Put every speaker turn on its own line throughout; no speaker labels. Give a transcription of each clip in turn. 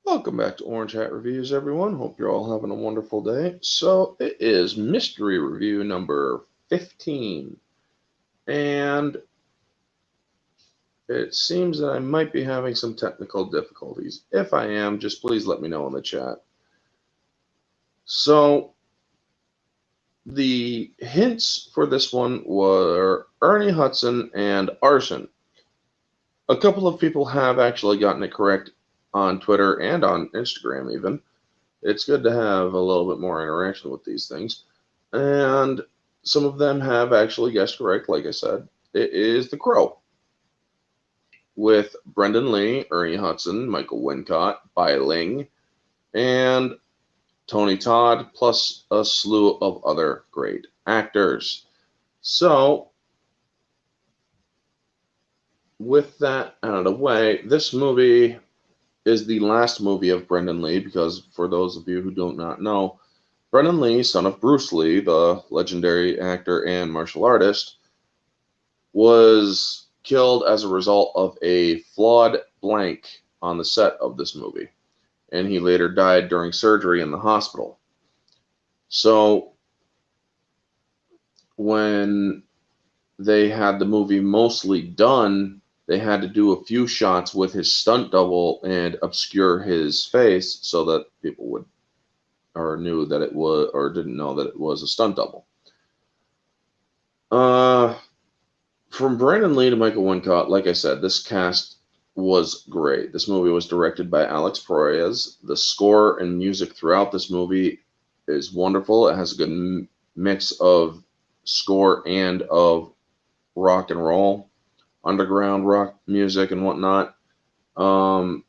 Welcome back to Orange Hat Reviews, everyone. Hope you're all having a wonderful day. So, it is mystery review number 15, and it seems that I might be having some technical difficulties. If I am, just please let me know in the chat. So, the hints for this one were Ernie, Hudson, and Arson. A couple of people have actually gotten it correct on Twitter and on Instagram, even. It's good to have a little bit more interaction with these things. And some of them have actually guessed correct, like I said. It is The Crow, with Brendan Lee, Ernie Hudson, Michael Wincott, Bai Ling, and Tony Todd, plus a slew of other great actors. So, with that out of the way, this movie is the last movie of Brendan Lee, because for those of you who do not know, Brendan Lee, son of Bruce Lee, the legendary actor and martial artist, was killed as a result of a flawed blank on the set of this movie, and he later died during surgery in the hospital. So when they had the movie mostly done, they had to do a few shots with his stunt double and obscure his face so that people would or knew that it was, or didn't know that it was a stunt double. From Brandon Lee to Michael Wincott, like I said, this cast was great. This movie was directed by Alex Proyas. The score and music throughout this movie is wonderful. It has a good mix of score and of rock and roll, underground rock music and whatnot. The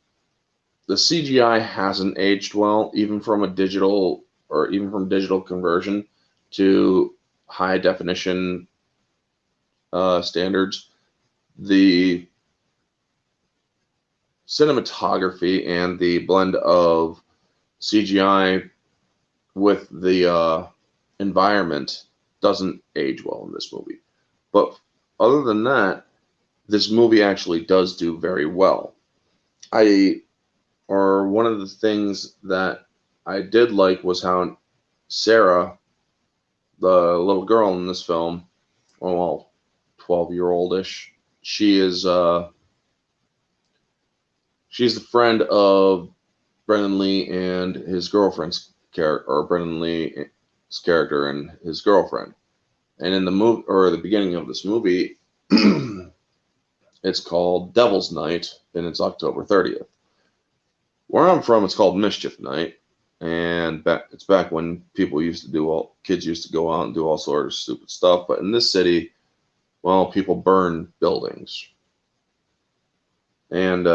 CGI hasn't aged well, even from digital conversion to high definition standards. The cinematography and the blend of CGI with the environment doesn't age well in this movie. But other than that, this movie actually does do very well. One of the things that I did like was how Sarah, the little girl in this film, 12-year-old-ish, she's the friend of Brendan Lee and his girlfriend's character, or Brendan Lee's character and his girlfriend. And in the movie, or the beginning of this movie, it's called Devil's Night, and it's October 30th. Where I'm from, it's called Mischief Night, and it's back when kids used to go out and do all sorts of stupid stuff. But in this city, well, people burn buildings, and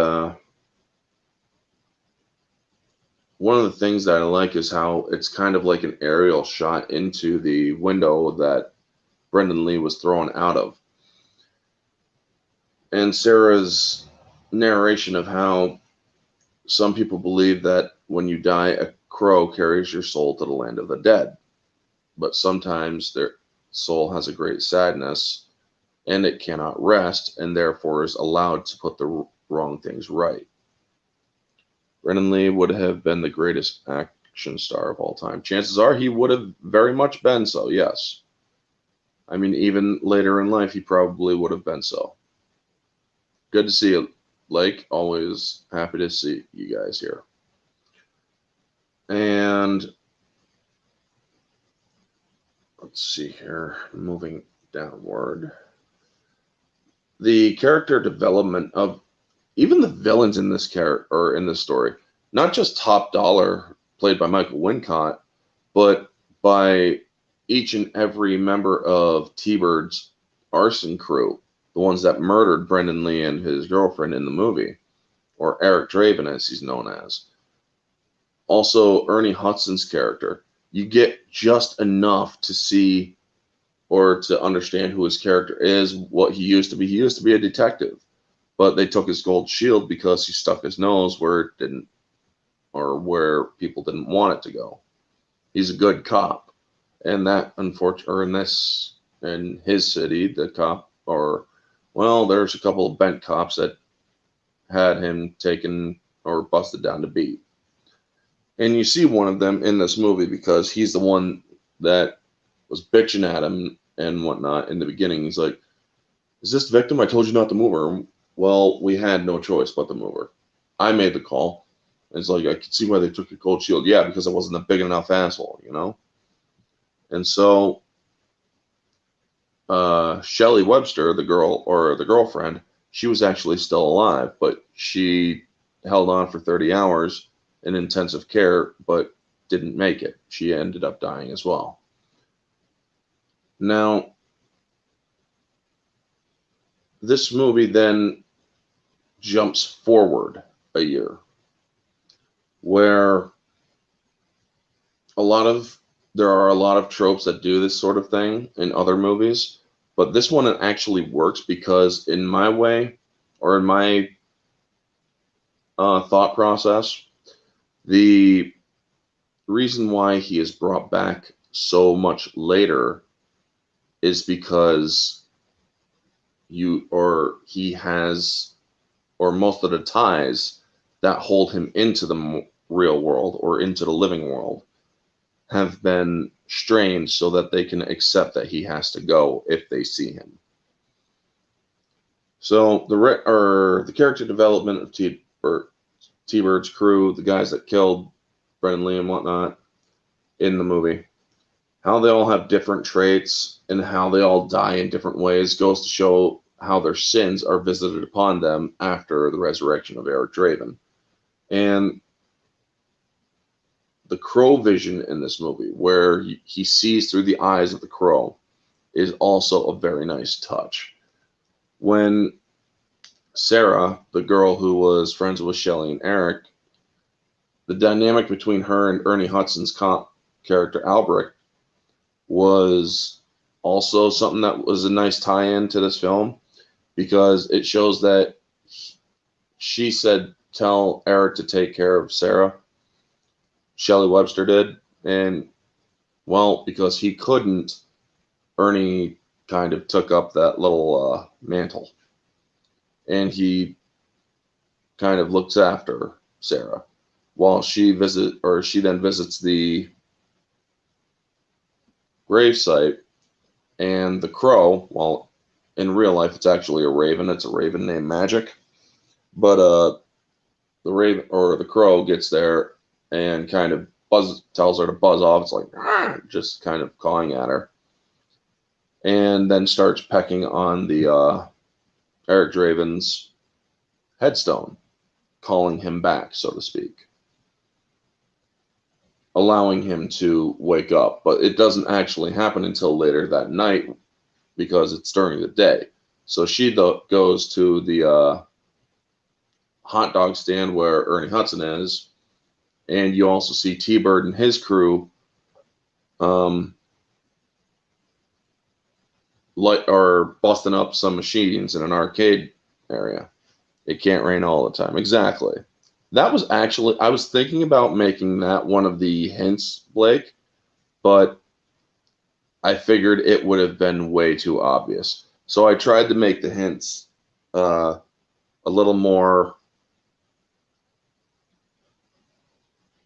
one of the things that I like is how it's kind of like an aerial shot into the window that Brendan Lee was thrown out of, and Sarah's narration of how some people believe that when you die, a crow carries your soul to the land of the dead. But sometimes their soul has a great sadness and it cannot rest, and therefore is allowed to put the wrong things right. Brendan Lee would have been the greatest action star of all time. Chances are he would have very much been so, yes. I mean, even later in life, he probably would have been so. Good to see you, Lake. Always happy to see you guys here. And let's see here, moving downward. The character development of even the villains in this in this story, not just Top Dollar, played by Michael Wincott, but by each and every member of T-Bird's arson crew, the ones that murdered Brendan Lee and his girlfriend in the movie, or Eric Draven as he's known as. Also, Ernie Hudson's character. You get just enough to see or to understand who his character is, what he used to be. He used to be a detective, but they took his gold shield because he stuck his nose where it didn't, or where people didn't want it to go. He's a good cop, and that in his city, the cop, there's a couple of bent cops that had him taken or busted down to beat. And you see one of them in this movie because he's the one that was bitching at him and whatnot in the beginning. He's like, "Is this the victim? I told you not to move her." Well, we had no choice but to move her. I made the call. And it's like, I can see why they took your cold shield. Yeah, because I wasn't a big enough asshole, you know? And so Shelley Webster, the girl or the girlfriend, she was actually still alive, but she held on for 30 hours in intensive care, but didn't make it. She ended up dying as well. Now, this movie then jumps forward a year, where there are a lot of tropes that do this sort of thing in other movies, but this one actually works because in my way, or in my thought process, the reason why he is brought back so much later is because he has, or most of the ties that hold him into the real world or into the living world have been strained so that they can accept that he has to go if they see him. So the character development of T-Bird's crew, the guys that killed Brendan Lee and whatnot in the movie, how they all have different traits and how they all die in different ways goes to show how their sins are visited upon them after the resurrection of Eric Draven. And the crow vision in this movie, where he sees through the eyes of the crow, is also a very nice touch. When Sarah, the girl who was friends with Shelley and Eric, the dynamic between her and Ernie Hudson's character Albrecht was also something that was a nice tie-in to this film, because it shows that she said, "Tell Eric to take care of Sarah." Shelley Webster did, and well, because he couldn't, Ernie kind of took up that little mantle, and he kind of looks after Sarah while she then visits the gravesite. And the crow, well, in real life it's actually a raven. It's a raven named Magic, but the raven or the crow gets there and kind of tells her to buzz off. It's like, "Arr!" Just kind of cawing at her, and then starts pecking on the Eric Draven's headstone, calling him back, so to speak, allowing him to wake up. But it doesn't actually happen until later that night because it's during the day. So she goes to the hot dog stand where Ernie Hudson is, and you also see T-Bird and his crew are busting up some machines in an arcade area. It can't rain all the time. Exactly. That was actually, I was thinking about making that one of the hints, Blake, but I figured it would have been way too obvious. So I tried to make the hints a little more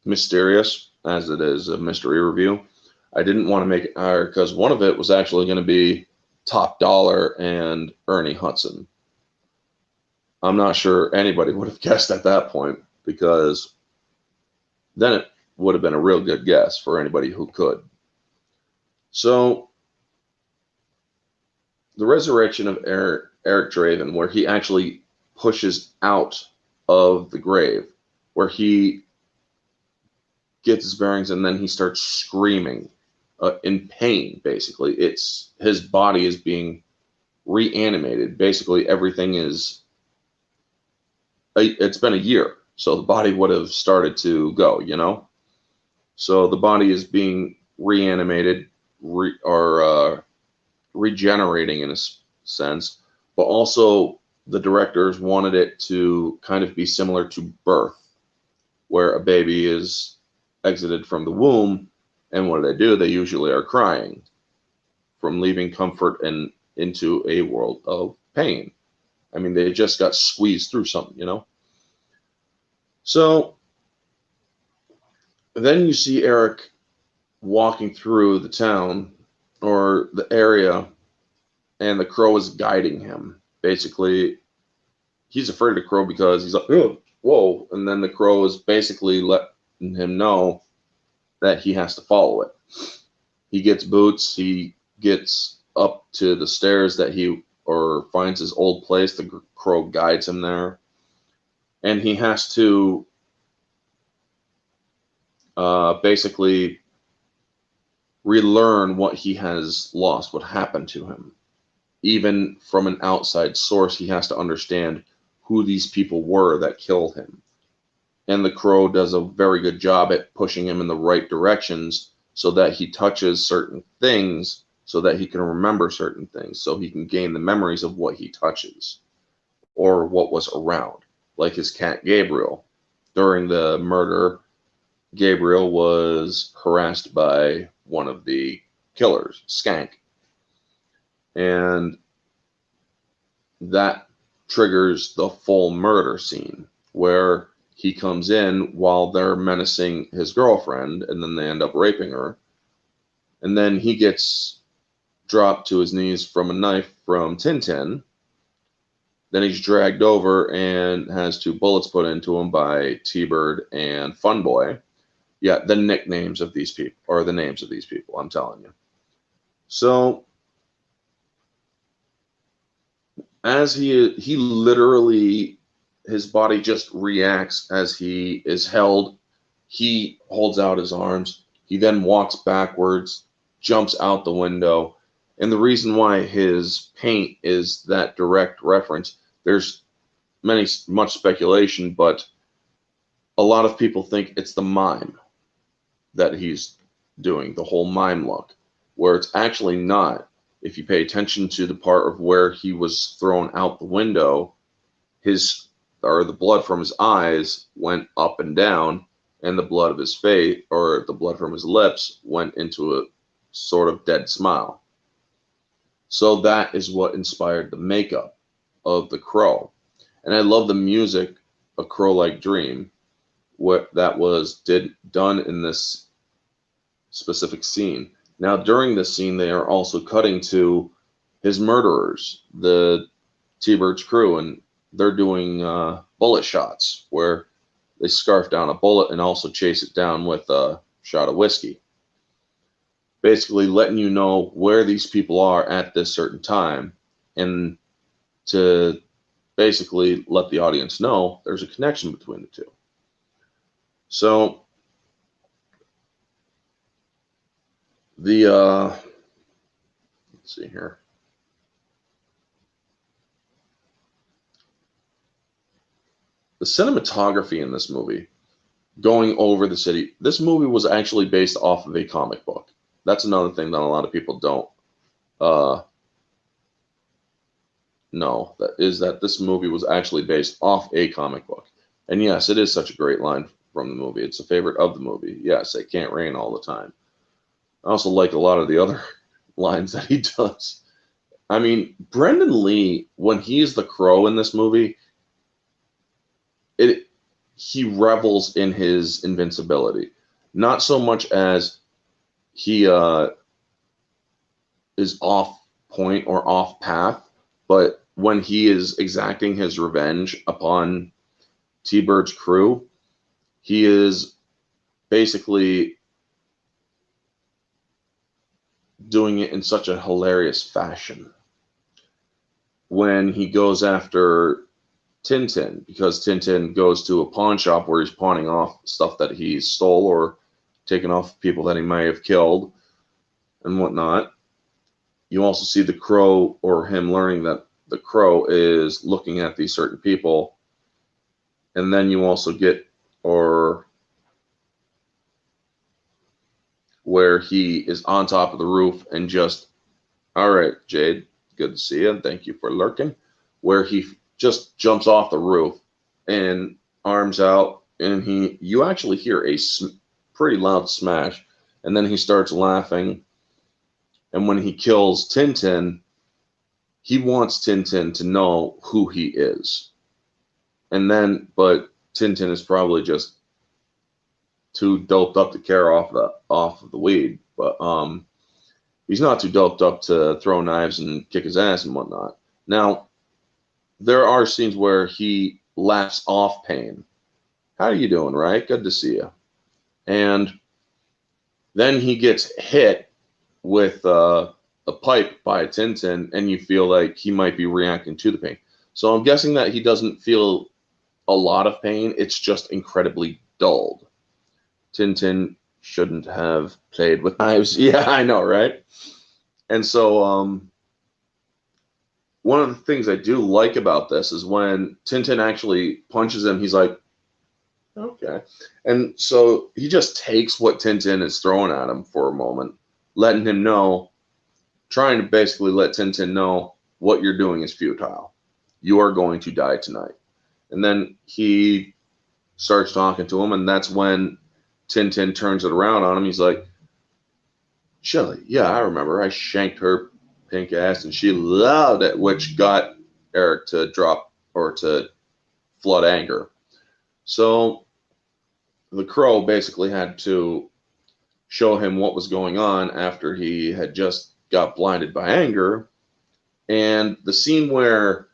mysterious, as it is a mystery review. I didn't want to make it higher because one of it was actually going to be Top Dollar and Ernie Hudson. I'm not sure anybody would have guessed at that point, because then it would have been a real good guess for anybody who could. So the resurrection of Eric Draven, where he actually pushes out of the grave, where he gets his bearings and then he starts screaming in pain. Basically, it's his body is being reanimated. Basically, everything is. It's been a year, so the body would have started to go, you know. So the body is being reanimated, regenerating in a sense, but also the directors wanted it to kind of be similar to birth, where a baby is exited from the womb, and what do? They usually are crying from leaving comfort and into a world of pain. I mean, they just got squeezed through something, you know? So Then you see Eric walking through the town or the area, and the crow is guiding him. Basically, he's afraid of the crow because he's like, oh, whoa. And then the crow is basically letting him know that he has to follow it. He gets boots. He gets up to the stairs that or finds his old place. The crow guides him there. And he has to basically relearn what he has lost, what happened to him. Even from an outside source, he has to understand who these people were that killed him. And the crow does a very good job at pushing him in the right directions so that he touches certain things, so that he can remember certain things, so he can gain the memories of what he touches or what was around. Like his cat Gabriel. During the murder, Gabriel was harassed by one of the killers, Skank. And that triggers the full murder scene where he comes in while they're menacing his girlfriend, and then they end up raping her. And then he gets dropped to his knees from a knife from Tintin. Then he's dragged over and has 2 bullets put into him by T-Bird and Funboy. Yeah, the nicknames of these people, or the names of these people, I'm telling you. So, as he literally, his body just reacts as he is held. He holds out his arms. He then walks backwards, jumps out the window. And the reason why his paint is that direct reference, there's much speculation, but a lot of people think it's the mime that he's doing, the whole mime look, where it's actually not. If you pay attention to the part of where he was thrown out the window, the blood from his eyes went up and down, and the blood of his face, or the blood from his lips, went into a sort of dead smile. So that is what inspired the makeup of the crow. And I love the music, A Crow Like Dream, what that was done in this specific scene. Now, during this scene, they are also cutting to his murderers, the T-Bird's crew, and they're doing bullet shots where they scarf down a bullet and also chase it down with a shot of whiskey. Basically letting you know where these people are at this certain time, and to basically let the audience know there's a connection between the two. So let's see here. The cinematography in this movie, going over the city, this movie was actually based off of a comic book. That's another thing that a lot of people don't know, that this movie was actually based off a comic book. And yes, it is such a great line from the movie. It's a favorite of the movie. Yes, it can't rain all the time. I also like a lot of the other lines that he does. I mean, Brendan Lee, when he is the crow in this movie, he revels in his invincibility. Not so much as he is off point or off path, but when he is exacting his revenge upon T-Bird's crew, he is basically doing it in such a hilarious fashion. When he goes after Tintin, because Tintin goes to a pawn shop where he's pawning off stuff that he stole or taken off people that he may have killed and whatnot. You also see the crow, or him learning that the crow is looking at these certain people. And then you also get, or where he is on top of the roof and just, all right, Jade, good to see you, and thank you for lurking, where he just jumps off the roof and arms out, and you actually hear a pretty loud smash, and then he starts laughing. And when he kills Tintin, he wants Tintin to know who he is. And then, but Tintin is probably just too doped up to care off of the weed, but he's not too doped up to throw knives and kick his ass and whatnot. Now, there are scenes where he laughs off pain. How are you doing, right? Good to see you. And then he gets hit with a pipe by a Tintin, and you feel like he might be reacting to the pain. So I'm guessing that he doesn't feel a lot of pain. It's just incredibly dulled. Tintin shouldn't have played with knives. Yeah, I know, right? And so one of the things I do like about this is when Tintin actually punches him, he's like, okay. And so he just takes what Tintin is throwing at him for a moment, letting him know, trying to basically let Tintin know what you're doing is futile. You are going to die tonight. And then he starts talking to him, and that's when Tintin turns it around on him. He's like, Shelly, yeah, I remember. I shanked her pink ass, and she loved it, which got Eric to drop or to flood anger. So the Crow basically had to show him what was going on after he had just got blinded by anger. And the scene where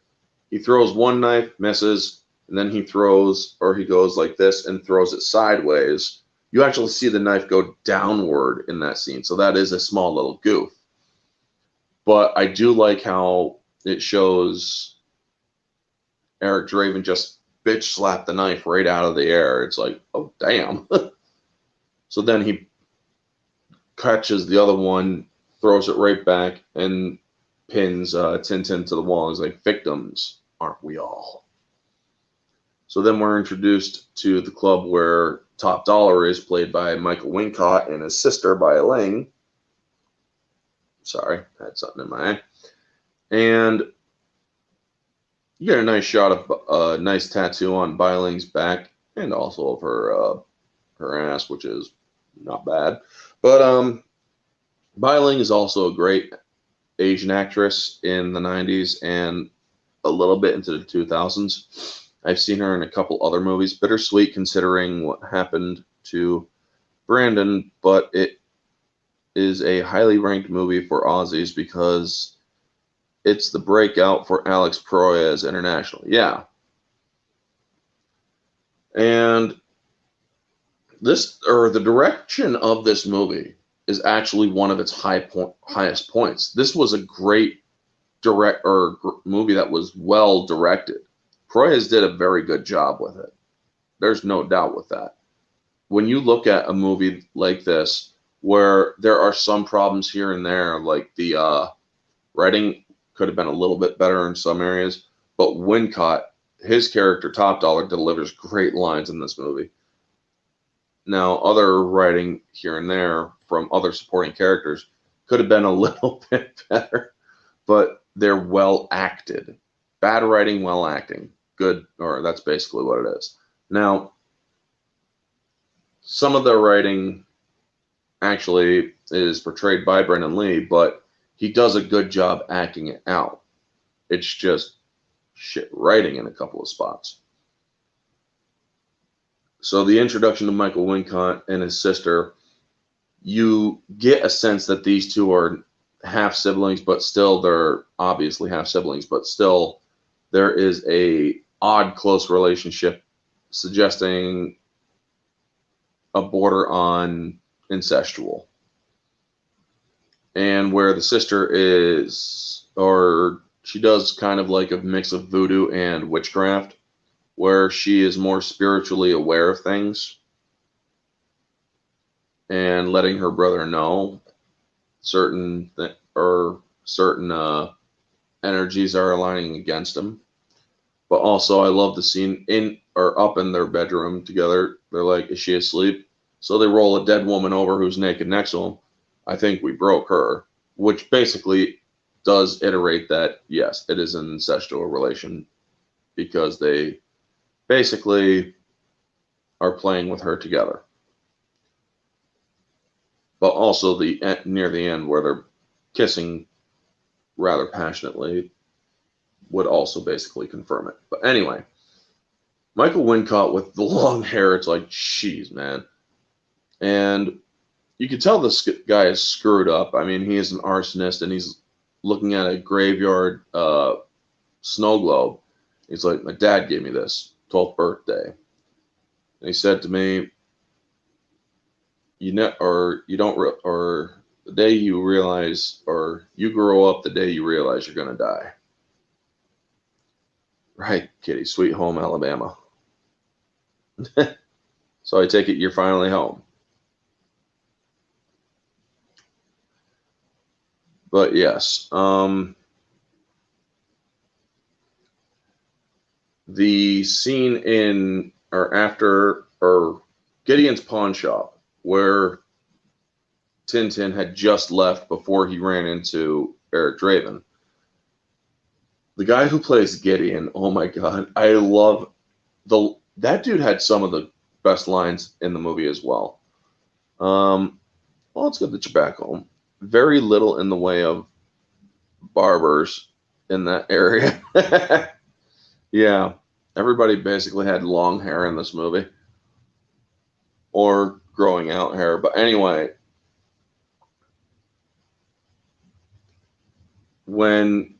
he throws one knife, misses, and then he throws, or he goes like this and throws it sideways, you actually see the knife go downward in that scene. So that is a small little goof. But I do like how it shows Eric Draven just bitch slap the knife right out of the air. It's like, oh, damn. So then he catches the other one, throws it right back, and pins Tintin to the wall. He's like, victims, aren't we all? So then we're introduced to the club where Top Dollar is, played by Michael Wincott, and his sister by Ling. Sorry, I had something in my eye. And you get a nice shot of a nice tattoo on Bai Ling's back, and also of her ass, which is not bad. But Bai Ling is also a great Asian actress in the 90s and a little bit into the 2000s. I've seen her in a couple other movies. Bittersweet, considering what happened to Brandon, but it is a highly ranked movie for Aussies because it's the breakout for Alex Proyas internationally. Yeah. And the direction of this movie is actually one of its highest points. This was a great movie that was well directed. Proyas did a very good job with it. There's no doubt with that. When you look at a movie like this, where there are some problems here and there, like the writing could have been a little bit better in some areas, but Wincott, his character Top Dollar, delivers great lines in this movie. Now, other writing here and there from other supporting characters could have been a little bit better, but they're well acted. Bad writing, well acting. Good, or that's basically what it is. Now, some of the writing actually is portrayed by Brendan Lee, but he does a good job acting it out. It's just shit writing in a couple of spots. So the introduction to Michael Wincott and his sister, you get a sense that these two are half siblings, but still they're obviously half siblings, but still there is a odd close relationship suggesting a border on incestual. And where the sister is, or she does kind of like a mix of voodoo and witchcraft, where she is more spiritually aware of things and letting her brother know certain energies are aligning against him. But also, I love the scene in or up in their bedroom together. They're like, is she asleep? So they roll a dead woman over who's naked next to him. I think we broke her, which basically does iterate that, yes, it is an incestual relation because they basically are playing with her together. But also near the end where they're kissing rather passionately would also basically confirm it. But anyway, Michael Wincott with the long hair, it's like, jeez, man. And you can tell this guy is screwed up. I mean, he is an arsonist, and he's looking at a graveyard snow globe. He's like, my dad gave me this 12th birthday. And he said to me, or the day you realize, or you grow up the day you realize you're going to die. Right, kitty, sweet home Alabama. So I take it you're finally home. But yes, the scene in or after or Gideon's pawn shop where Tintin had just left before he ran into Eric Draven. The guy who plays Gideon, oh my god, I love that dude had some of the best lines in the movie as well. Well, let's get the back home. Very little in the way of barbers in that area. Yeah, everybody basically had long hair in this movie. Or growing out hair. But anyway, when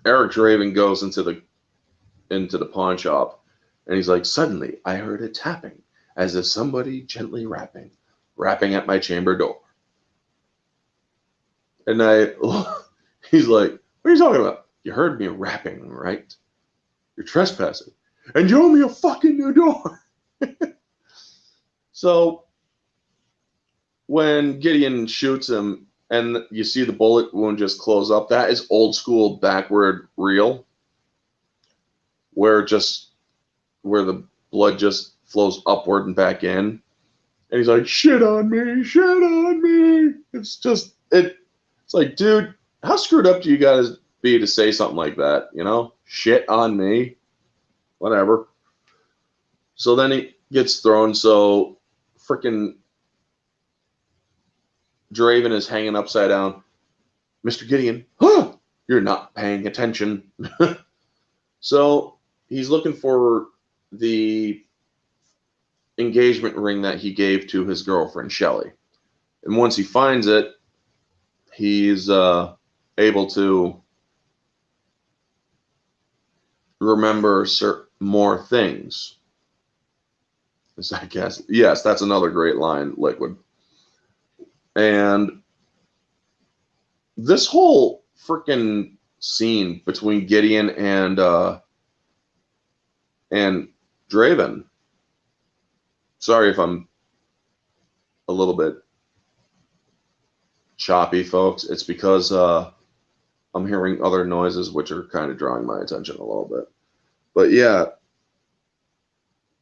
Eric Draven goes into the pawn shop, and he's like, suddenly I heard a tapping, as if somebody gently rapping at my chamber door. And he's like, what are you talking about? You heard me rapping, right? You're trespassing. And you owe me a fucking new door. So when Gideon shoots him and you see the bullet wound just close up, that is old school backward reel where the blood just flows upward and back in. And he's like, shit on me, shit on me. It's like, dude, how screwed up do you gotta be to say something like that? You know, shit on me, whatever. So then he gets thrown. So freaking Draven is hanging upside down. Mr. Gideon, you're not paying attention. So he's looking for the engagement ring that he gave to his girlfriend, Shelley. And once he finds it, he's able to remember more things. I guess, yes, that's another great line, Liquid. And this whole freaking scene between Gideon and Draven. Sorry if I'm a little bit choppy, folks. It's because I'm hearing other noises which are kind of drawing my attention a little bit. But yeah,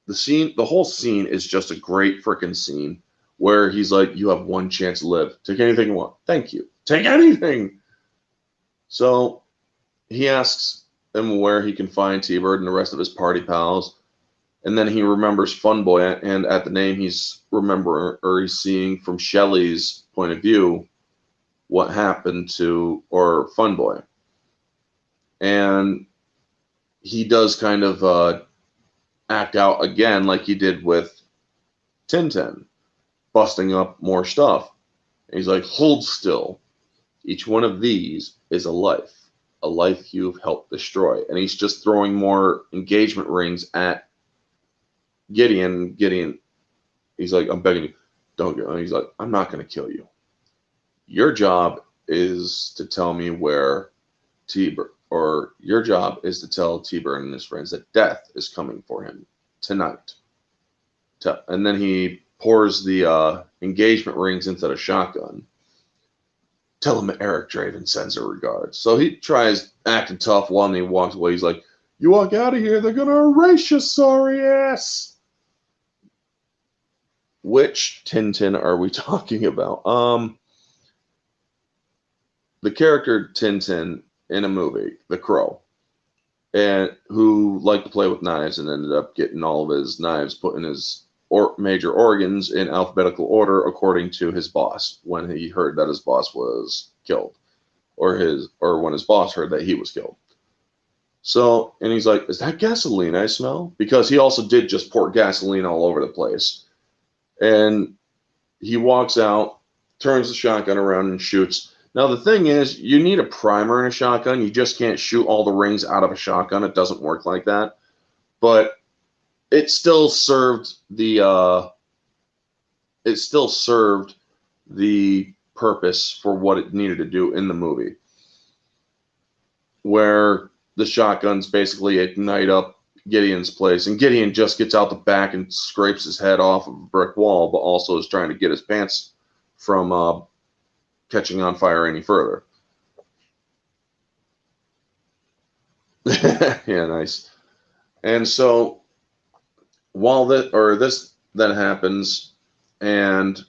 the whole scene is just a great freaking scene where he's like, you have one chance to live. Take anything you want. Thank you. Take anything. So he asks him where he can find T-Bird and the rest of his party pals. And then he remembers Funboy, and at the name he's seeing from Shelley's point of view what happened to Funboy. And he does kind of act out again like he did with Tintin, busting up more stuff. And he's like, hold still. Each one of these is a life you've helped destroy. And he's just throwing more engagement rings at Gideon. He's like, I'm begging you, don't go. And he's like, I'm not going to kill you. Your job is to tell me where your job is to tell T-Bird and his friends that death is coming for him tonight. And then he pours the engagement rings into the shotgun. Tell him Eric Draven sends her regards. So he tries acting tough while he walks away. He's like, you walk out of here, they're going to erase your sorry ass. Which Tintin are we talking about? The character Tintin in a movie, The Crow, and who liked to play with knives and ended up getting all of his knives put in his major organs in alphabetical order according to his boss when he heard that his boss was killed, or when his boss heard that he was killed. So, and he's like, is that gasoline I smell? Because he also did just pour gasoline all over the place. And he walks out, turns the shotgun around, and shoots. Now, the thing is, you need a primer in a shotgun. You just can't shoot all the rings out of a shotgun. It doesn't work like that. But it still served the purpose for what it needed to do in the movie, where the shotguns basically ignite up Gideon's place, and Gideon just gets out the back and scrapes his head off of a brick wall, but also is trying to get his pants from catching on fire any further. Yeah, nice. And so while this then happens, and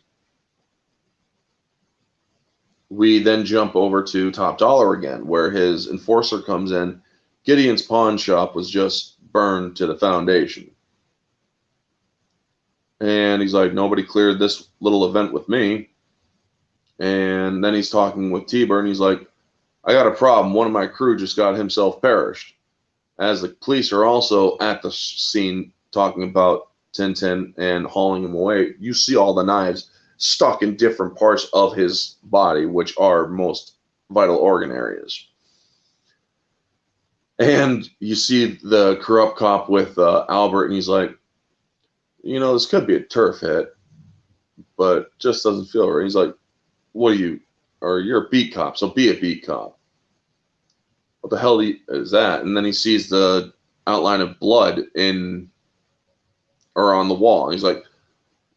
we then jump over to Top Dollar again, where his enforcer comes in. Gideon's pawn shop was just burned to the foundation. And he's like, nobody cleared this little event with me. And then he's talking with T-Bird, and he's like, I got a problem. One of my crew just got himself perished. As the police are also at the scene talking about Tintin and hauling him away, you see all the knives stuck in different parts of his body, which are most vital organ areas. And you see the corrupt cop with Albert, and he's like, this could be a turf hit, but it just doesn't feel right. He's like, you're a beat cop, so be a beat cop. What the hell is that? And then he sees the outline of blood on the wall. And he's like,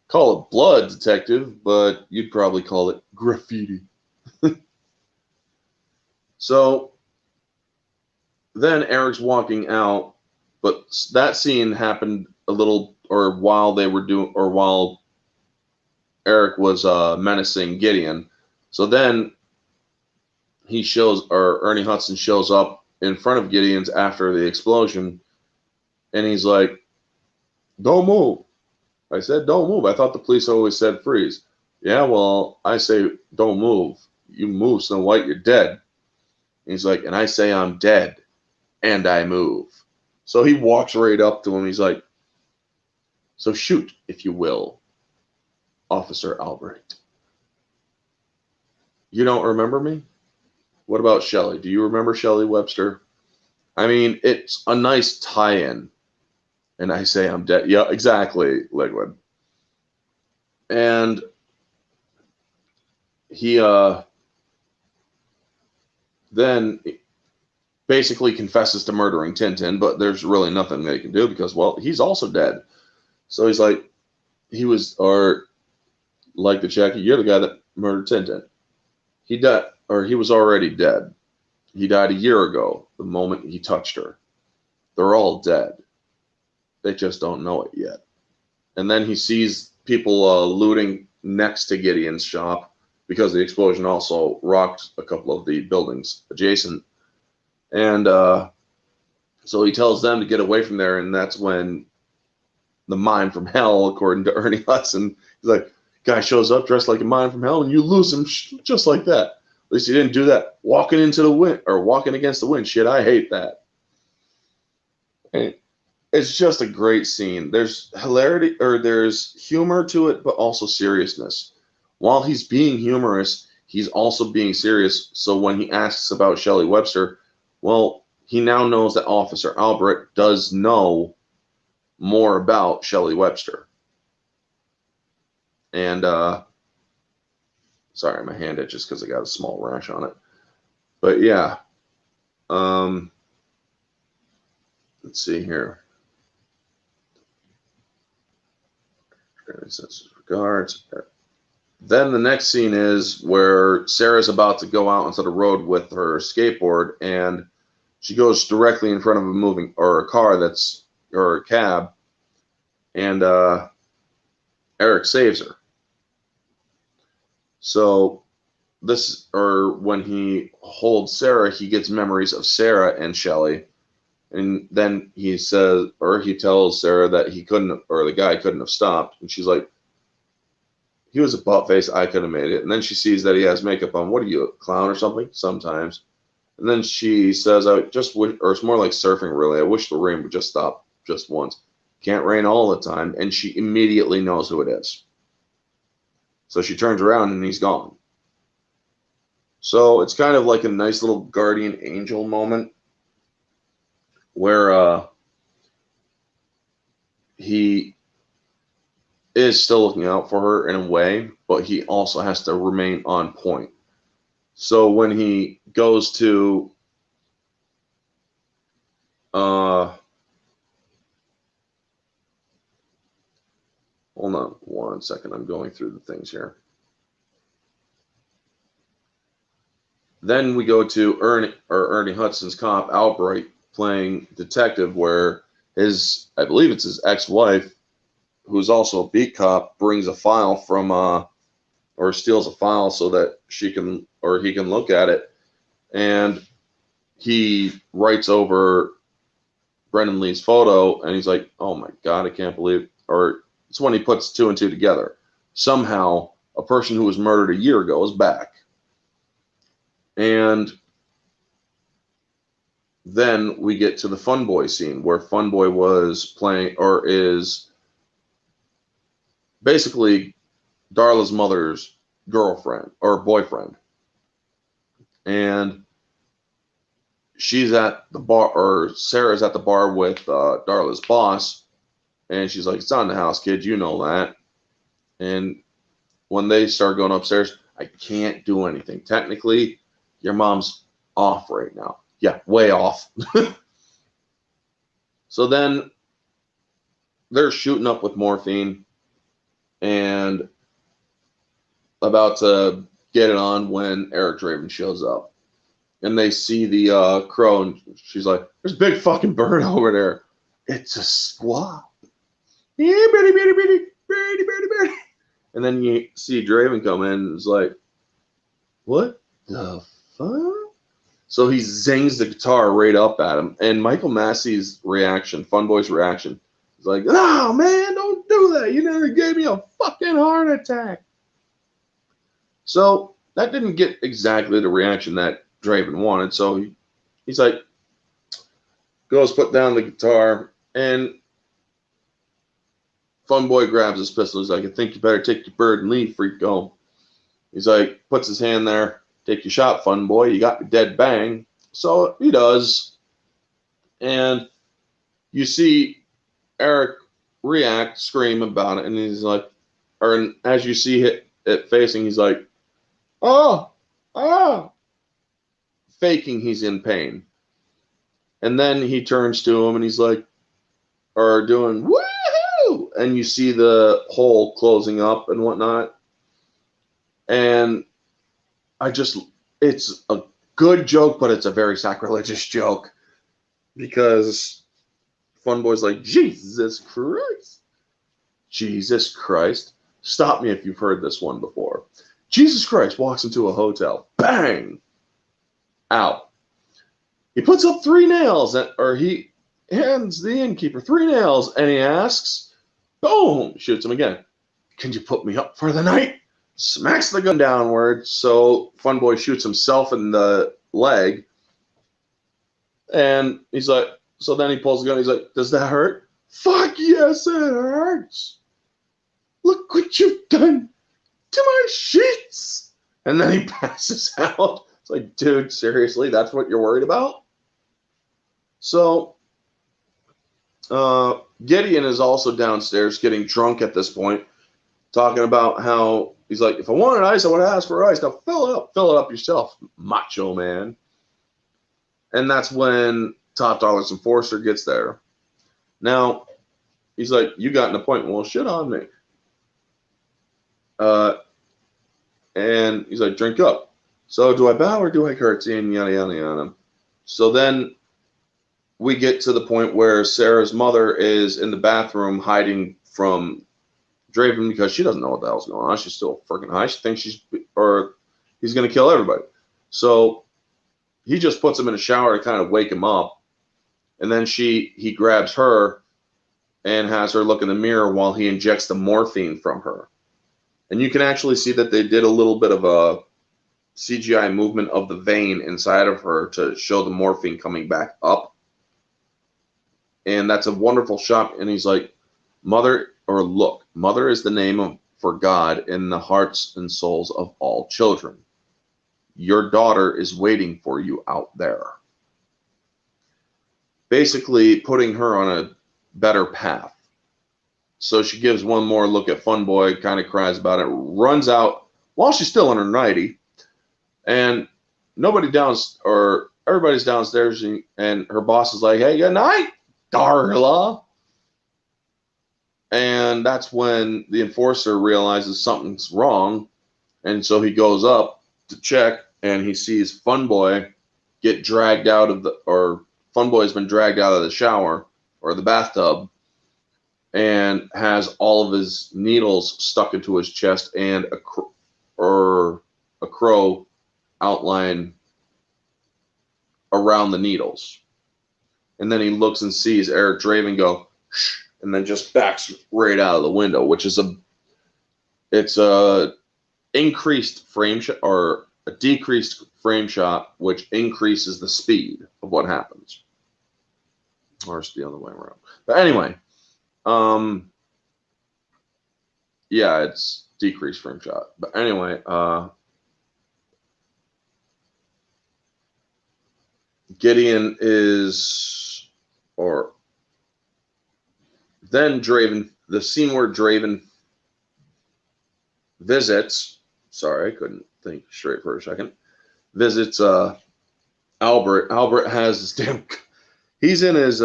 call it blood, detective, but you'd probably call it graffiti. So then Eric's walking out, but that scene happened while Eric was menacing Gideon. So then Ernie Hudson shows up in front of Gideon's after the explosion, and he's like, don't move. I said, don't move. I thought the police always said freeze. Yeah, well, I say don't move. You move, Snow White, you're dead. And he's like, and I say I'm dead, and I move. So he walks right up to him. He's like, so shoot, if you will, Officer Albrecht. You don't remember me? What about Shelley? Do you remember Shelley Webster? I mean, it's a nice tie-in. And I say I'm dead. Yeah, exactly, Liquid. And he then basically confesses to murdering Tintin, but there's really nothing they can do because, well, he's also dead. So he's like, like the Jackie, you're the guy that murdered Tintin. He died, or he was already dead. He died a year ago, the moment he touched her. They're all dead. They just don't know it yet. And then he sees people looting next to Gideon's shop because the explosion also rocked a couple of the buildings adjacent. And so he tells them to get away from there, and that's when the mine from hell, according to Ernie Hudson, he's like, guy shows up dressed like a mine from hell, and you lose him just like that. At least he didn't do that walking into the wind or walking against the wind. Shit, I hate that. And it's just a great scene. There's hilarity, or there's humor to it, but also seriousness. While he's being humorous, he's also being serious. So when he asks about Shelley Webster, well, he now knows that Officer Albrecht does know more about Shelley Webster. And sorry, my hand itches because I got a small rash on it. But yeah, let's see here. Regards. Then the next scene is where Sarah's about to go out onto the road with her skateboard, and she goes directly in front of a car or a cab, and Eric saves her. So when he holds Sarah, he gets memories of Sarah and Shelley, and then he tells Sarah that the guy couldn't have stopped, and she's like, he was a butt face, I could have made it. And then she sees that he has makeup on. What are you, a clown or something? Sometimes. And then she says, I just wish, or it's more like surfing really, I wish the rain would just stop just once. Can't rain all the time. And she immediately knows who it is. So she turns around and he's gone. So it's kind of like a nice little guardian angel moment where he is still looking out for her in a way, but he also has to remain on point. So when he goes to hold on 1 second, I'm going through the things here. Then we go to Ernie Hudson's cop, Albright, playing detective, where I believe it's his ex-wife, who's also a beat cop, brings a file from or steals a file so that he can look at it, and he writes over Brendan Lee's photo, and he's like, oh my God, I can't believe, or it's when he puts 2 and 2 together. Somehow a person who was murdered a year ago is back. And then we get to the Funboy scene where Funboy was playing, or is basically Darla's mother's girlfriend or boyfriend. And she's at the bar, or Sarah's at the bar with Darla's boss. And she's like, it's on the house, kid. You know that. And when they start going upstairs, I can't do anything. Technically, your mom's off right now. Yeah, way off. So then they're shooting up with morphine and about to get it on when Eric Draven shows up. And they see the crow, and she's like, there's a big fucking bird over there. It's a squawk. Yeah, bitty, bitty, bitty, bitty, bitty, bitty. And then you see Draven come in and is like, what the fuck? So he zings the guitar right up at him. And Michael Massey's reaction, Funboy's reaction, is like, oh, man, don't do that. You never gave me a fucking heart attack. So that didn't get exactly the reaction that Draven wanted. So he's like, goes put down the guitar, and Funboy grabs his pistol. He's like, I think you better take your bird and leave, freako. He's like, puts his hand there. Take your shot, Funboy. You got me dead bang. So he does. And you see Eric react, scream about it. And he's like, or as you see it facing, he's like, oh, faking he's in pain. And then he turns to him and he's like, or doing, woohoo! And you see the hole closing up and whatnot. And it's a good joke, but it's a very sacrilegious joke because Funboy's like, Jesus Christ. Jesus Christ. Stop me if you've heard this one before. Jesus Christ walks into a hotel. Bang! Out. He puts up 3 nails, or he hands the innkeeper 3 nails, and he asks, boom, shoots him again. Can you put me up for the night? Smacks the gun downward, so Funboy shoots himself in the leg. And he's like, so then he pulls the gun. He's like, does that hurt? Fuck yes, it hurts. Look what you've done to my sheets. And then he passes out. It's like, dude, seriously, that's what you're worried about? So Gideon is also downstairs getting drunk at this point, talking about how he's like, if I wanted ice, I would ask for ice. Now fill it up yourself, macho man. And that's when Top Dollar's enforcer gets there. Now, he's like, you got an appointment. Well, shit on me. And he's like, drink up. So do I bow or do I curtsy? And yada, yada, yada. So then we get to the point where Sarah's mother is in the bathroom hiding from Draven because she doesn't know what the hell's going on. She's still freaking high. She thinks he's going to kill everybody. So he just puts him in a shower to kind of wake him up. And then he grabs her and has her look in the mirror while he injects the morphine from her. And you can actually see that they did a little bit of a CGI movement of the vein inside of her to show the morphine coming back up. And that's a wonderful shot. And he's like, Mother is the name of for God in the hearts and souls of all children. Your daughter is waiting for you out there. Basically putting her on a better path. So she gives one more look at Fun Boy, kind of cries about it, runs out while she's still in her nightie, and everybody's downstairs, and her boss is like, "Hey, good night, Darla." And that's when the enforcer realizes something's wrong, and so he goes up to check, and he sees Fun Boy get dragged out of Fun Boy's been dragged out of the shower or the bathtub, and has all of his needles stuck into his chest and a crow outline around the needles. And then he looks and sees Eric Draven go, shh, and then just backs right out of the window, which is a increased frame shot or a decreased frame shot, which increases the speed of what happens. Or it's the other way around. But anyway, yeah, it's decreased frame shot. But anyway, Gideon is, or then Draven, the scene where Draven visits, sorry, I couldn't think straight for a second, visits Albert. Albert has this he's in his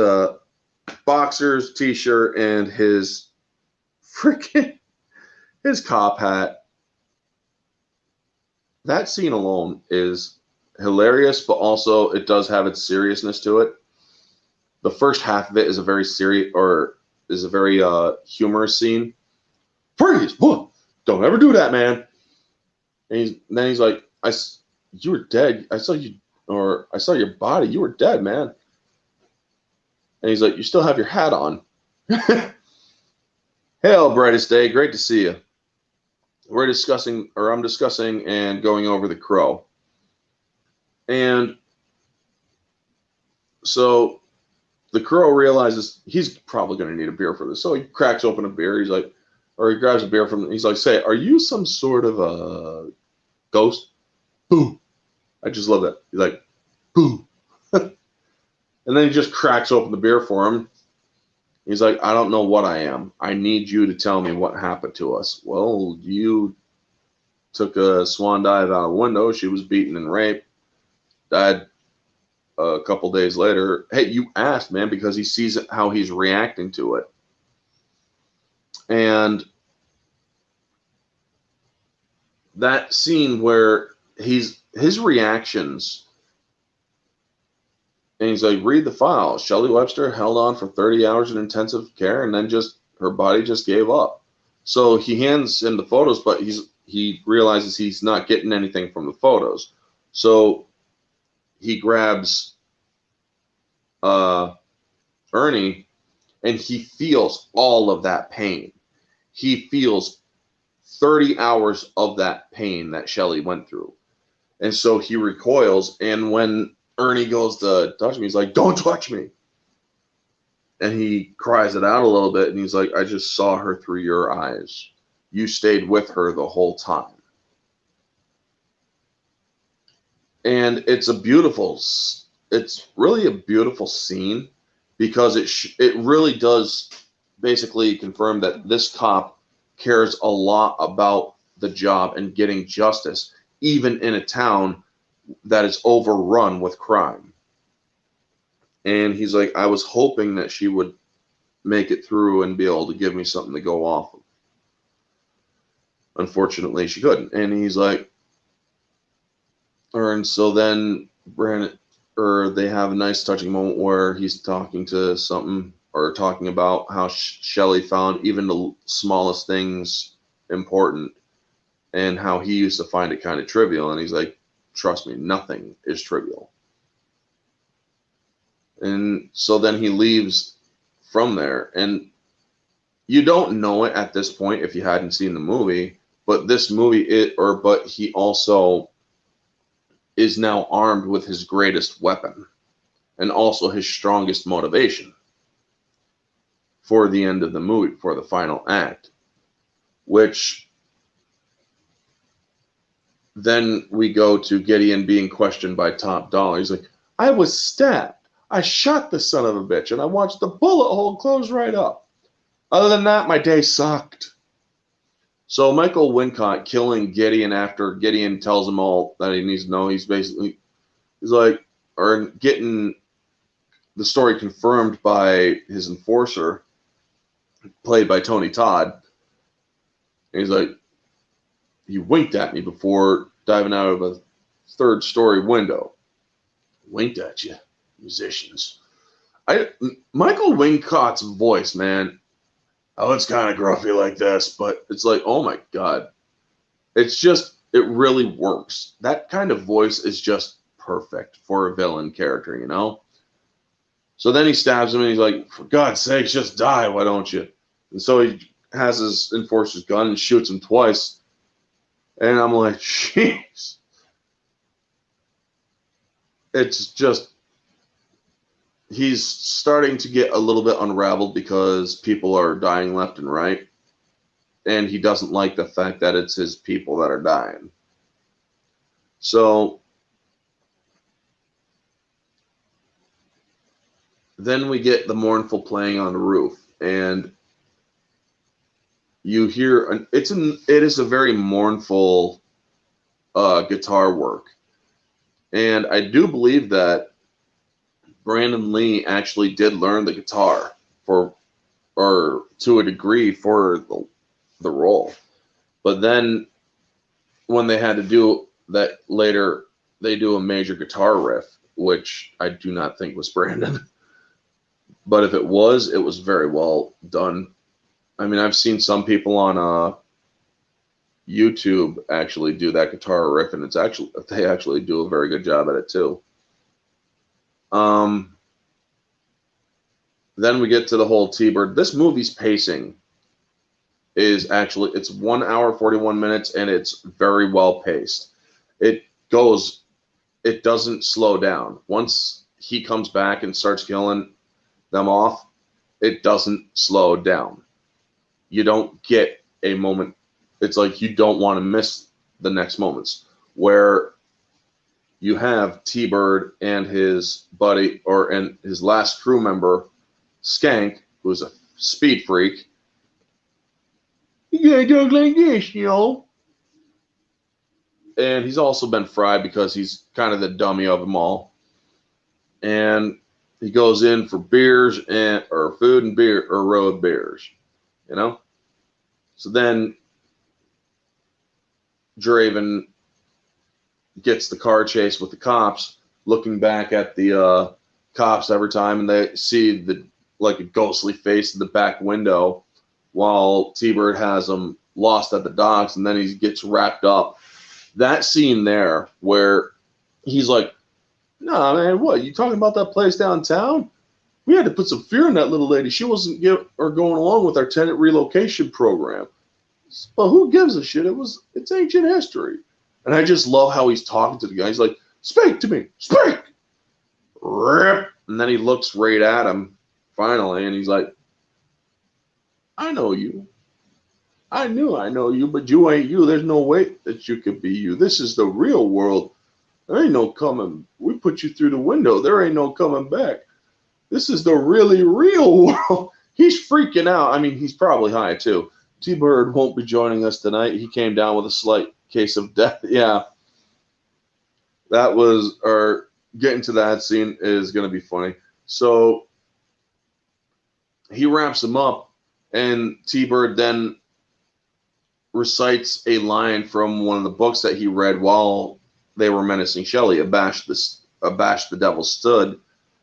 boxers, t-shirt, and his cop hat. That scene alone is hilarious, but also it does have its seriousness to it. The first half of it is a very humorous scene. Freeze! Whoa! Don't ever do that, man. And then he's like, you were dead. I saw your body. You were dead, man. And he's like, you still have your hat on. Hail, brightest day. Great to see you. I'm discussing and going over the crow. And so the crow realizes he's probably going to need a beer for this. So he cracks open a beer. He's like, or he grabs a beer from, he's like, say, are you some sort of a ghost? Boo. I just love that. He's like, boo. And then he just cracks open the beer for him. He's like, I don't know what I am. I need you to tell me what happened to us. Well, you took a swan dive out a window. She was beaten and raped. Died a couple days later. Hey, you asked, man, because he sees how he's reacting to it. And that scene where his reactions, and he's like, read the file. Shelley Webster held on for 30 hours in intensive care, and then her body just gave up. So he hands him the photos, but he realizes he's not getting anything from the photos. So he grabs Ernie, and he feels all of that pain. He feels 30 hours of that pain that Shelley went through. And so he recoils, and when Ernie goes to touch me, he's like, don't touch me. And he cries it out a little bit, and he's like, I just saw her through your eyes. You stayed with her the whole time. And it's really a beautiful scene, because it really does basically confirm that this cop cares a lot about the job and getting justice, even in a town that is overrun with crime. And he's like, I was hoping that she would make it through and be able to give me something to go off of. Unfortunately, she couldn't. And he's like, and so then they have a nice touching moment where he's talking about how Shelley found even the smallest things important, and how he used to find it kind of trivial. And he's like, trust me, nothing is trivial. And so then he leaves from there. And you don't know it at this point if you hadn't seen the movie, but but he also is now armed with his greatest weapon and also his strongest motivation for the end of the movie, for the final act, which then we go to Gideon being questioned by Top Dollar. He's like, I was stabbed. I shot the son of a bitch, and I watched the bullet hole close right up. Other than that, my day sucked. So Michael Wincott killing Gideon after Gideon tells him all that he needs to know. He's like, or getting the story confirmed by his enforcer, played by Tony Todd. And he's like, he winked at me before diving out of a third-story window. Winked at you, musicians. Michael Wincott's voice, man. Oh, it's kind of gruffy like this, but it's like, oh my God. It's just, it really works. That kind of voice is just perfect for a villain character, you know? So then he stabs him and he's like, for God's sake, just die, why don't you? And so he has his enforcer's gun and shoots him twice. And I'm like, jeez. It's just, he's starting to get a little bit unraveled because people are dying left and right. And he doesn't like the fact that it's his people that are dying. So then we get the mournful playing on the roof. And you hear, it is a very mournful guitar work. And I do believe that Brandon Lee actually did learn the guitar or to a degree for the role. But then when they had to do that later, they do a major guitar riff, which I do not think was Brandon. But if it was very well done. I mean, I've seen some people on YouTube actually do that guitar riff, and they actually do a very good job at it too. Then we get to the whole T-Bird. This movie's pacing is actually, it's 1 hour, 41 minutes, and it's very well paced. It doesn't slow down. Once he comes back and starts killing them off, it doesn't slow down. You don't get a moment. It's like you don't want to miss the next moments where you have T-Bird and his buddy and his last crew member, Skank, who's a speed freak. You gotta talk like this, you know. And he's also been fried because he's kind of the dummy of them all. And he goes in for beers or food and beer or road beers, you know. So then Draven gets the car chase with the cops, looking back at the cops every time, and they see like a ghostly face in the back window, while T-Bird has him lost at the docks, and then he gets wrapped up. That scene there where he's like, "Nah, man, what? You talking about that place downtown? We had to put some fear in that little lady. She wasn't going along with our tenant relocation program. But who gives a shit? It's ancient history." And I just love how he's talking to the guy. He's like, "Speak to me, speak." Rip. And then he looks right at him finally, and he's like, "I know you. I know you, but you ain't you. There's no way that you could be you. This is the real world. There ain't no coming. We put you through the window. There ain't no coming back. This is the really real world." He's freaking out. I mean, he's probably high too. T-Bird won't be joining us tonight. He came down with a slight case of death. Yeah. Getting to that scene is going to be funny. So he wraps him up, and T-Bird then recites a line from one of the books that he read while they were menacing Shelley. Abashed the devil stood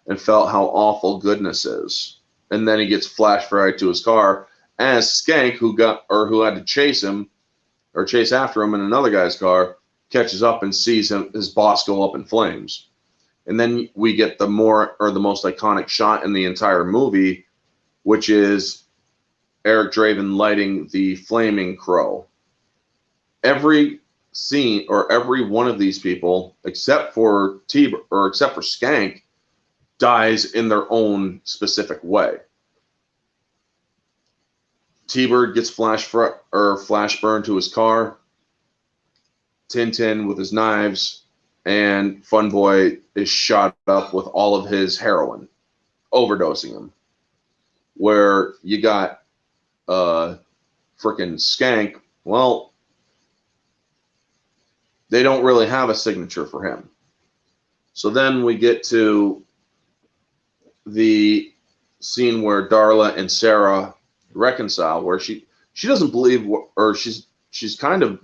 and felt how awful goodness is. And then he gets flash right to his car as Skank, who had to chase him or chase after him in another guy's car, catches up and sees his boss go up in flames. And then we get the most iconic shot in the entire movie, which is Eric Draven lighting the flaming crow. Every scene or every one of these people, except for Skank, dies in their own specific way. T-Bird gets flash burned to his car. Tintin with his knives, and Fun Boy is shot up with all of his heroin, overdosing him. Where you got frickin' Skank, well, they don't really have a signature for him. So then we get to the scene where Darla and Sarah reconcile, where she doesn't believe, or she's kind of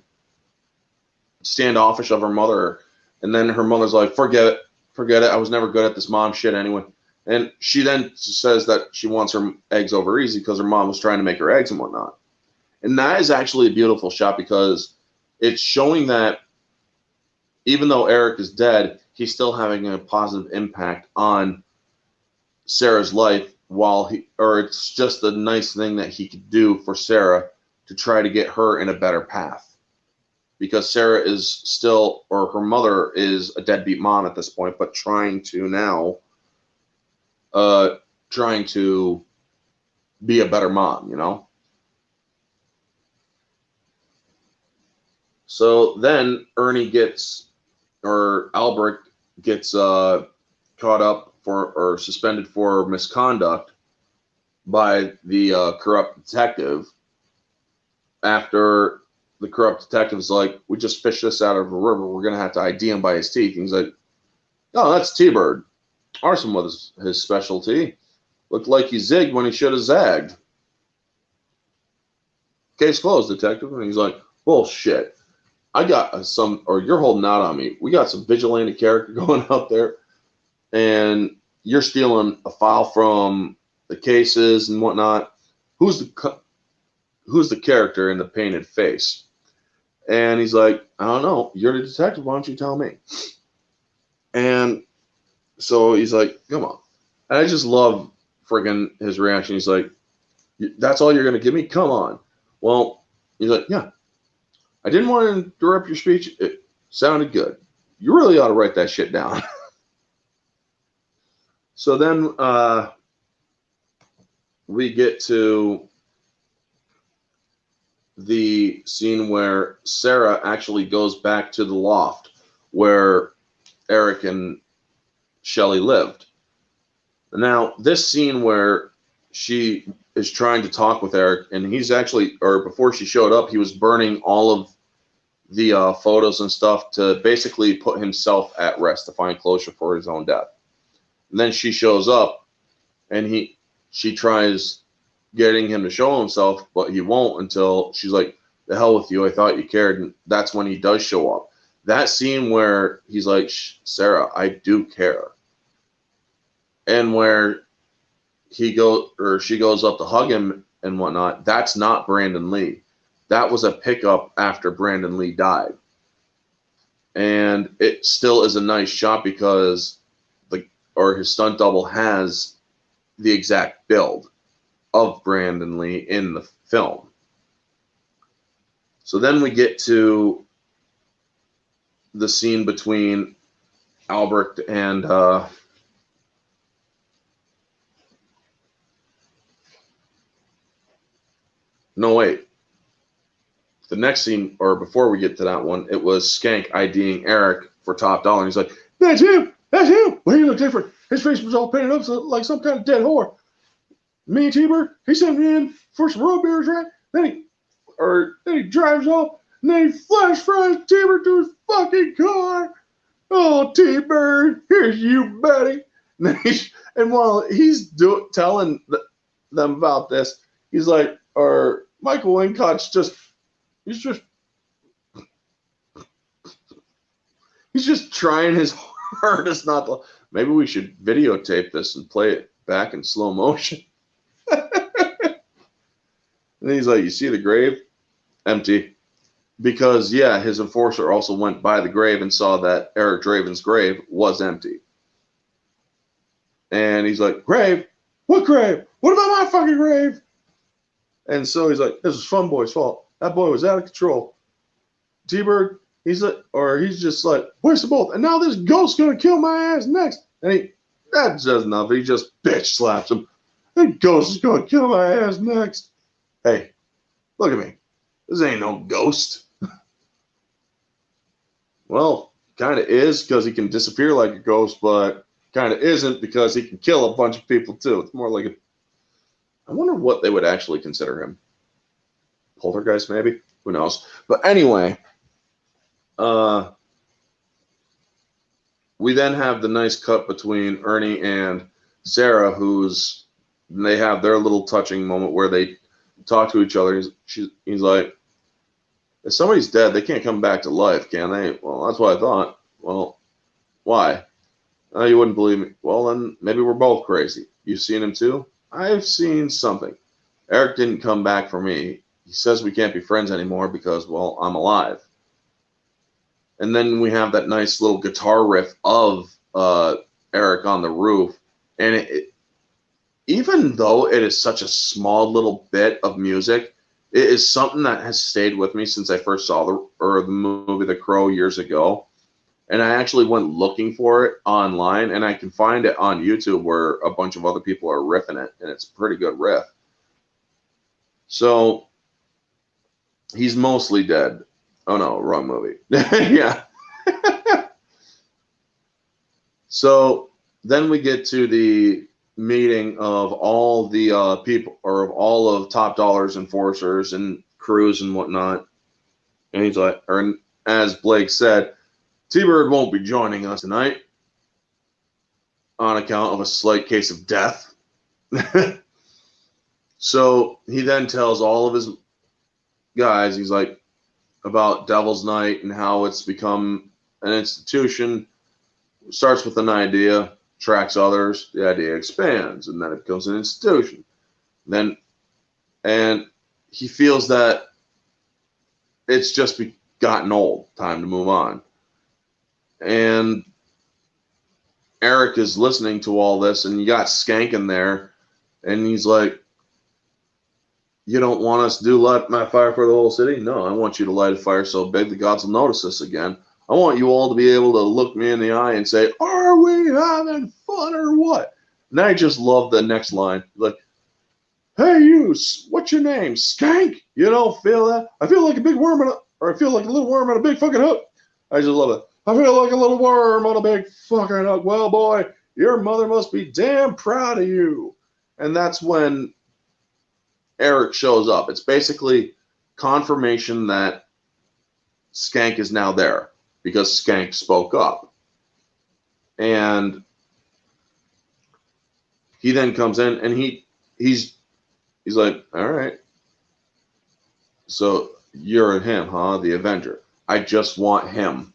standoffish of her mother, and then her mother's like, forget it, I was never good at this mom shit anyway. And she then says that she wants her eggs over easy because her mom was trying to make her eggs and whatnot. And that is actually a beautiful shot, because it's showing that even though Eric is dead, he's still having a positive impact on Sarah's life, it's just a nice thing that he could do for Sarah to try to get her in a better path. Because Sarah is still, or her mother is a deadbeat mom at this point, but trying to be a better mom, you know? So then Ernie Albrecht gets caught up or suspended for misconduct by the corrupt detective, after the corrupt detective's like, we just fished this out of a river, we're going to have to ID him by his teeth. And he's like, oh, that's T-Bird. Arson was his specialty. Looked like he zigged when he should have zagged. Case closed, detective. And he's like, bullshit. I got you're holding out on me. We got some vigilante character going out there, and you're stealing a file from the cases and whatnot. Who's the character in the painted face? And he's like, I don't know. You're the detective. Why don't you tell me? And so he's like, come on. And I just love friggin' his reaction. He's like, that's all you're going to give me? Come on. Well, he's like, yeah. I didn't want to interrupt your speech. It sounded good. You really ought to write that shit down. So then we get to the scene where Sarah actually goes back to the loft where Eric and Shelley lived. Now, this scene where she is trying to talk with Eric, and he's actually, or before she showed up, he was burning all of the photos and stuff to basically put himself at rest, to find closure for his own death. And then she shows up, and she tries getting him to show himself, but he won't until she's like, the hell with you, I thought you cared. And that's when he does show up. That scene where he's like, Sarah, I do care. And where she goes up to hug him and whatnot, that's not Brandon Lee. That was a pickup after Brandon Lee died. And it still is a nice shot because his stunt double has the exact build of Brandon Lee in the film. So then we get to the scene between Albrecht and no, wait. The next scene, or before we get to that one, it was Skank IDing Eric for top dollar. And he's like, that's him! That's him! Well, he looked different. His face was all painted up like some kind of dead whore. Me and T-Bird, he sent me in for some road beers, right? Then he drives off, and then he flash fries T-Bird to his fucking car. Oh, T-Bird, here's you, buddy. And while he's telling them about this, he's like, or Michael Wincott's he's just trying his hardest not to. Maybe we should videotape this and play it back in slow motion. And he's like, you see the grave? Empty. Because, yeah, his enforcer also went by the grave and saw that Eric Draven's grave was empty. And he's like, grave? What grave? What about my fucking grave? And so he's like, this was Fun Boy's fault. That boy was out of control. T-Bird, he's just like, where's the bolt? And now this ghost's gonna kill my ass next. And that does nothing. He just bitch slaps him. That ghost is gonna kill my ass next. Hey, look at me. This ain't no ghost. Well, kind of is because he can disappear like a ghost, but kind of isn't because he can kill a bunch of people too. It's more like a. I wonder what they would actually consider him. Poltergeist, maybe? Who knows? But anyway, we then have the nice cut between Ernie and Sarah, they have their little touching moment where they talk to each other. He's like, if somebody's dead, they can't come back to life, can they? Well, that's what I thought. Well, why? Oh, you wouldn't believe me. Well, then maybe we're both crazy. You've seen him too? I've seen something. Eric didn't come back for me. He says we can't be friends anymore because, well, I'm alive. And then we have that nice little guitar riff of Eric on the roof. And even though it is such a small little bit of music, it is something that has stayed with me since I first saw the movie The Crow years ago. And I actually went looking for it online, and I can find it on YouTube where a bunch of other people are riffing it, and it's a pretty good riff. So he's mostly dead. Oh no, wrong movie. Yeah. So then we get to the meeting of all the people, or of all of Top Dollar's enforcers and crews and whatnot. And he's like, or as Blake said, T-Bird won't be joining us tonight on account of a slight case of death. So he then tells all of his guys, he's like, about Devil's Night and how it's become an institution. Starts with an idea, attracts others, the idea expands, and then it becomes an institution. And he feels that it's just gotten old, time to move on. And Eric is listening to all this, and you got Skank in there, and he's like, you don't want us to light my fire for the whole city? No, I want you to light a fire so big the gods will notice us again. I want you all to be able to look me in the eye and say, are we having fun or what? And I just love the next line. Like, hey, you, what's your name? Skank? You don't feel that? I feel like a big worm I feel like a little worm on a big fucking hook. I just love it. I feel like a little worm on a big fucking hook. Well, boy, your mother must be damn proud of you. And that's when Eric shows up. It's basically confirmation that Skank is now there because Skank spoke up. And he then comes in and he's like, all right, so you're him, huh? The Avenger. I just want him.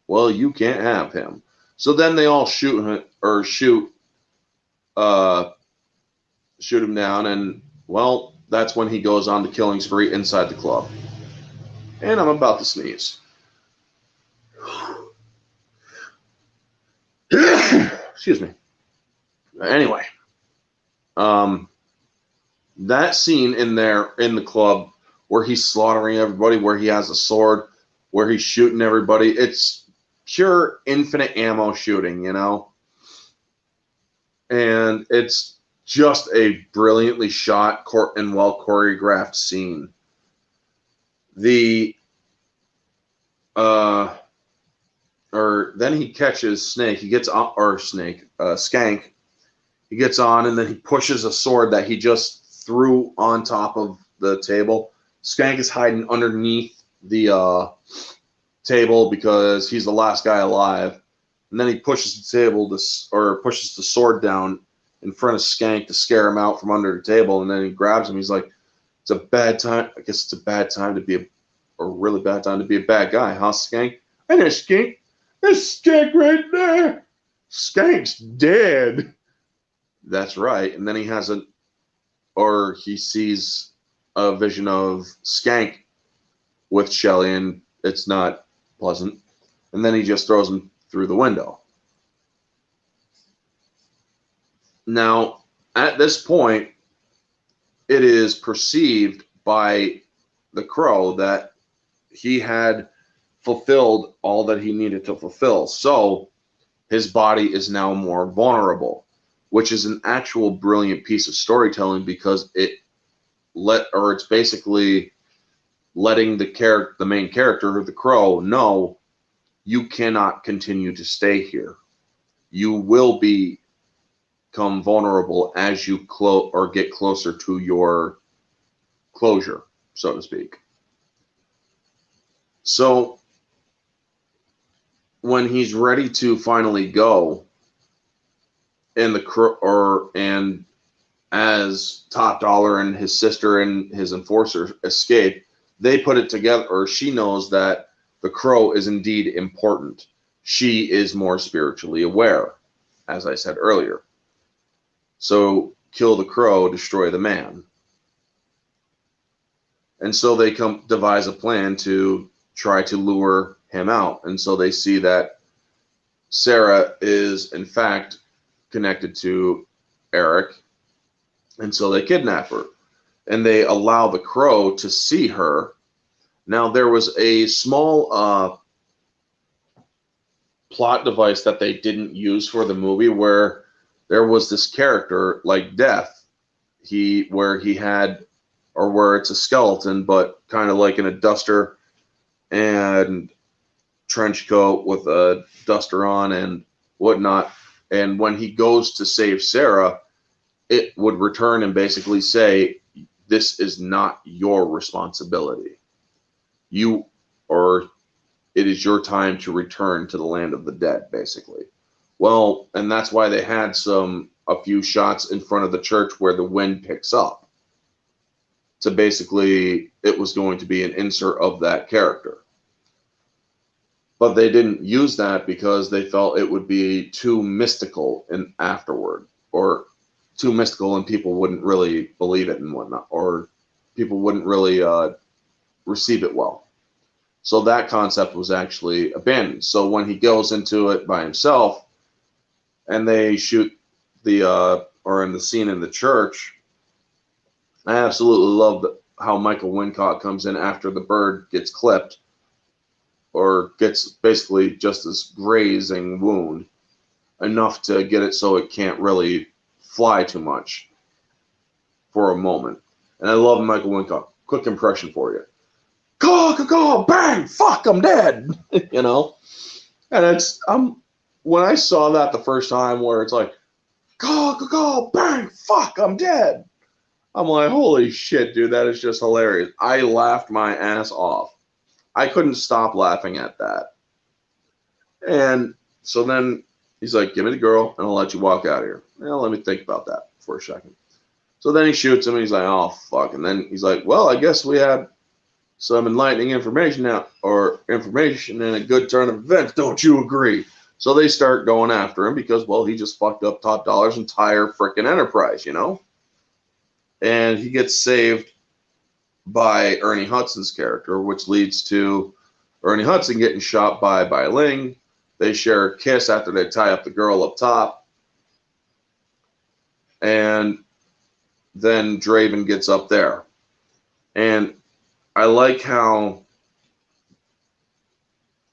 Well, you can't have him. So then they all shoot him down, and well, that's when he goes on the killing spree inside the club. And I'm about to sneeze. Excuse me. Anyway, that scene in the club where he's slaughtering everybody, where he has a sword, where he's shooting everybody, it's pure infinite ammo shooting, you know? And it's just a brilliantly shot and well choreographed scene. Then he catches Snake. He gets on, or Snake, Skank. He gets on, and then he pushes a sword that he just threw on top of the table. Skank is hiding underneath the table because he's the last guy alive. And then he pushes the table pushes the sword down in front of Skank to scare him out from under the table. And then he grabs him. He's like, it's a bad time. I guess it's a bad time to be a really bad time to be a bad guy, huh, Skank? I know Skank. There's Skank right there. Skank's dead. That's right. And then he sees a vision of Skank with Shelly, and it's not pleasant. And then he just throws him through the window. Now, at this point, it is perceived by the Crow that he had fulfilled all that he needed to fulfill. So his body is now more vulnerable, which is an actual brilliant piece of storytelling because it it's basically letting the main character, the Crow, know you cannot continue to stay here. You will become vulnerable as you get closer to your closure, so to speak. So when he's ready to finally go, and as Top Dollar and his sister and his enforcer escape, they put it together, or she knows that the Crow is indeed important. She is more spiritually aware, as I said earlier. So kill the Crow, destroy the man. And so they devise a plan to try to lure him out. And so they see that Sarah is, in fact, connected to Eric. And so they kidnap her. And they allow the Crow to see her. Now, there was a small plot device that they didn't use for the movie where there was this character like Death, where it's a skeleton, but kind of like in a duster and trench coat with a duster on and whatnot. And when he goes to save Sarah, it would return and basically say, this is not your responsibility. It is your time to return to the land of the dead, basically. Well, and that's why they had a few shots in front of the church where the wind picks up. So basically, it was going to be an insert of that character. But they didn't use that because they felt it would be too mystical afterward, or too mystical and people wouldn't really believe it and whatnot, or people wouldn't really receive it well. So that concept was actually abandoned. So when he goes into it by himself and they shoot in the scene in the church, I absolutely love how Michael Wincott comes in after the bird gets clipped, or gets basically just this grazing wound, enough to get it so it can't really fly too much for a moment. And I love Michael Wincott. Quick impression for you. Caw, caw, caw, bang, fuck, I'm dead. You know? And when I saw that the first time where it's like, caw, caw, caw, bang, fuck, I'm dead. I'm like, holy shit, dude, that is just hilarious. I laughed my ass off. I couldn't stop laughing at that. And so then he's like, give me the girl and I'll let you walk out of here. Well, let me think about that for a second. So then he shoots him and he's like, oh, fuck. And then he's like, well, I guess we had some enlightening information now, or information in a good turn of events. Don't you agree? So they start going after him because, well, he just fucked up Top Dollar's entire freaking enterprise, you know? And he gets saved by Ernie Hudson's character, which leads to Ernie Hudson getting shot by Ling. They share a kiss after they tie up the girl up top. And then Draven gets up there. And I like how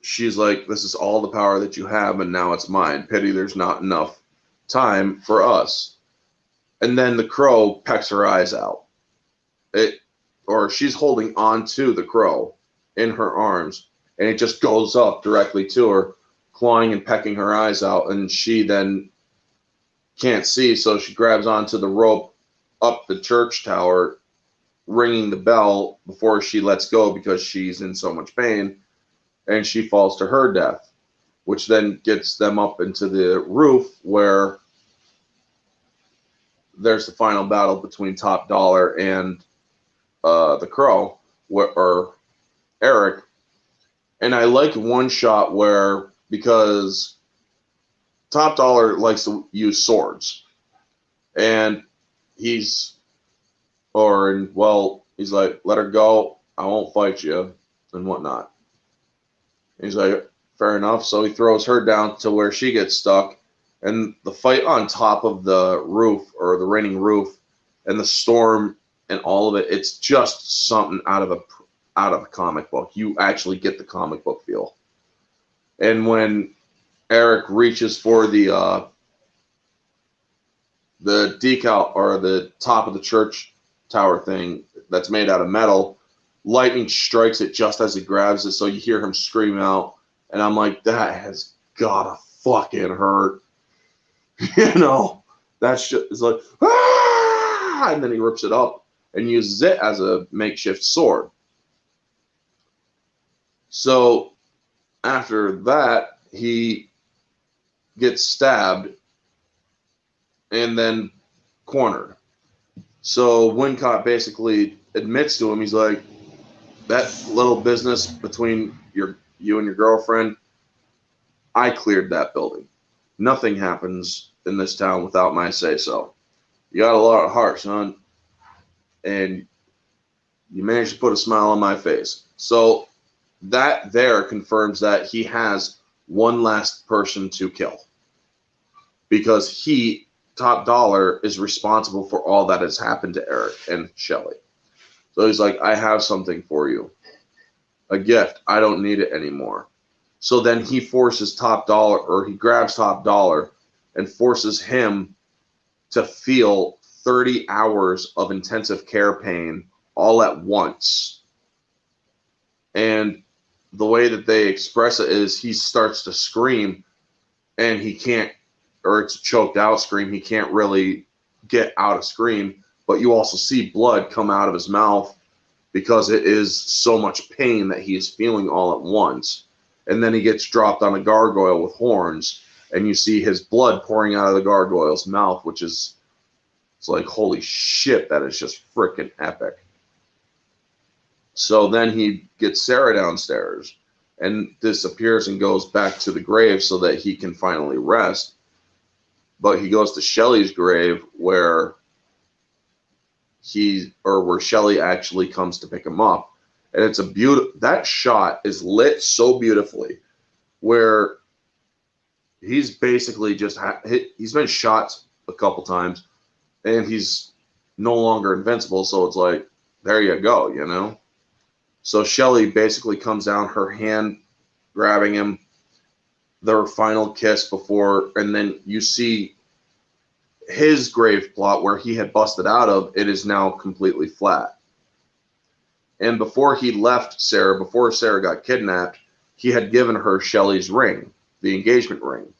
she's like, this is all the power that you have, and now it's mine. Pity there's not enough time for us. And then the Crow pecks her eyes out. Or she's holding on to the Crow in her arms, and it just goes up directly to her, clawing and pecking her eyes out, and she then can't see, so she grabs onto the rope up the church tower, ringing the bell before she lets go because she's in so much pain, and she falls to her death, which then gets them up into the roof where there's the final battle between Top Dollar and the Crow, or Eric. And I like one shot where, because Top Dollar likes to use swords, and he's like, let her go, I won't fight you, and whatnot. And he's like, fair enough. So he throws her down to where she gets stuck, and the fight on top of the roof, or the raining roof, and the storm and all of it, it's just something out of a comic book. You actually get the comic book feel. And when Eric reaches for the decal, or the top of the church tower thing, that's made out of metal. Lightning strikes it just as it grabs it, so you hear him scream out. And I'm like, that has gotta fucking hurt. You know, that's just, it's like, ah! And then he rips it up and uses it as a makeshift sword. So after that, he gets stabbed and then cornered. So Wincott basically admits to him, he's like, that little business between you and your girlfriend, I cleared that building. Nothing happens in this town without my say-so. You got a lot of heart, son. And you managed to put a smile on my face. So that there confirms that he has one last person to kill. Because he, Top Dollar, is responsible for all that has happened to Eric and Shelly. So he's like, I have something for you. A gift. I don't need it anymore. So then he forces Top Dollar, or he grabs Top Dollar and forces him to feel 30 hours of intensive care pain all at once. And the way that they express it is he starts to scream and he can't, or it's a choked out scream. He can't really get out a scream, but you also see blood come out of his mouth because it is so much pain that he is feeling all at once. And then he gets dropped on a gargoyle with horns, and you see his blood pouring out of the gargoyle's mouth, which is, it's like, holy shit, that is just freaking epic. So then he gets Sarah downstairs and disappears and goes back to the grave so that he can finally rest. But he goes to Shelly's grave where Shelly actually comes to pick him up. And it's that shot is lit so beautifully where he's basically just, he's been shot a couple times and he's no longer invincible. So it's like, there you go, you know? So Shelly basically comes down, her hand grabbing him, their final kiss before, and then you see his grave plot where he had busted out of, it is now completely flat. And before he left Sarah, before Sarah got kidnapped, he had given her Shelly's ring, the engagement ring,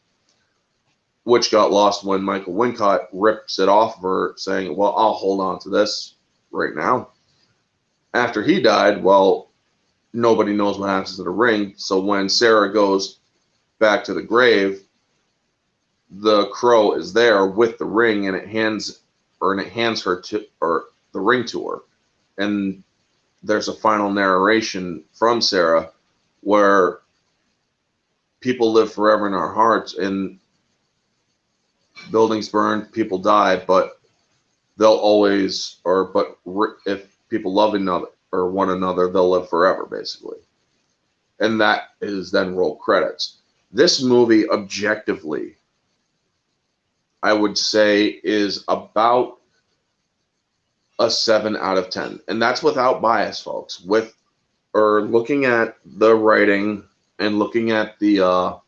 which got lost when Michael Wincott rips it off of her, saying, well, I'll hold on to this right now. After he died, well, nobody knows what happens to the ring. So when Sarah goes back to the grave, the crow is there with the ring, and it hands her the ring to her. And there's a final narration from Sarah where people live forever in our hearts, and buildings burn, people die, but they'll always, if people love one another, they'll live forever, basically. And that is then roll credits. This movie, objectively, I would say is about a 7 out of 10. And that's without bias, folks. Looking at the writing and looking at the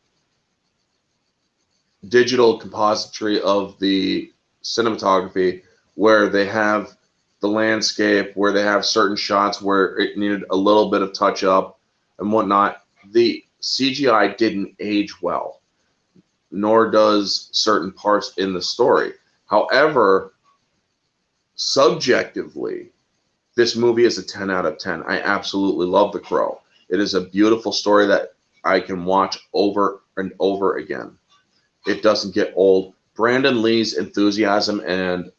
digital compository of the cinematography, where they have the landscape, where they have certain shots where it needed a little bit of touch up and whatnot. The CGI didn't age well, nor does certain parts in the story. However, subjectively, this movie is a 10 out of 10. I absolutely love The Crow. It is a beautiful story that I can watch over and over again. It doesn't get old. Brandon Lee's enthusiasm and